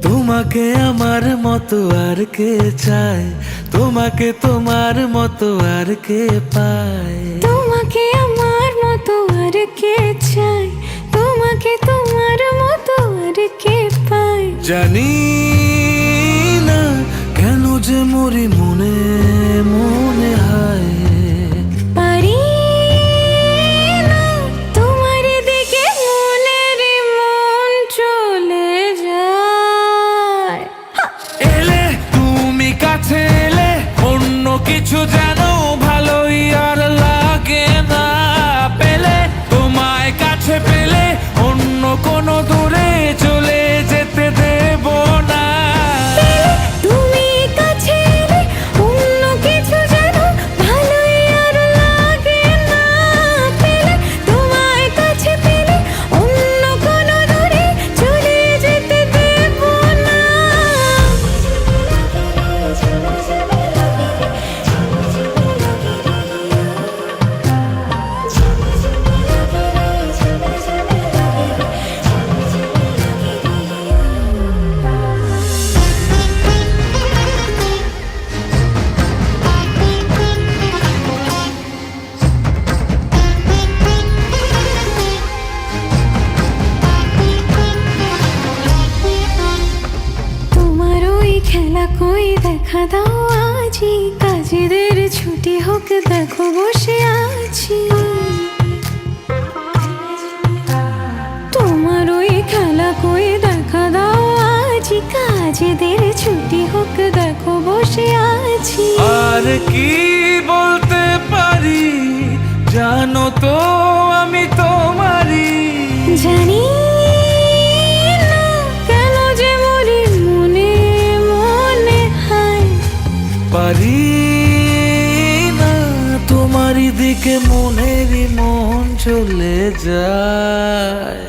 তোমাকে আমার মতো আর কে চায়, তোমাকে তোমার মতো আর কে পায়। তোমাকে আমার মতো আর কে চায়, তোমাকে তোমার মতো আর কে পায়। জানি না কেন যে মরি মনে মনে হায়, পারি না তোমার দিকে মনের মন চলে যায়। এলে তুমি কাছে এলে অন্য কিছু যেন ভালোই আর লাগে না। পেলে তোমায় কাছে পেলে অন্য কোনো দূরে চলে যেতে দেব না। তুমি কাছে এলে অন্য কিছু যেন ভালোই আর লাগে না। পেলে তোমায় কাছে পেলে অন্য কোনো দূরে চলে যেতে দেব না। তোমার ওই খেলা কই দেখা দাও আজি, কাজেদের ছুটি হোক দেখো বসে আছি। তোমার ওই খেলা কই দেখা দাও আজি, কাজেদের ছুটি হোক দেখো বসে আছি। আর কি বলতে পারি জানো তো আমি তোমারই। জানি না কেন যে মরি মনে মনে হায়, পারি না তোমারই দিকে মনেরই মন চলে যায়।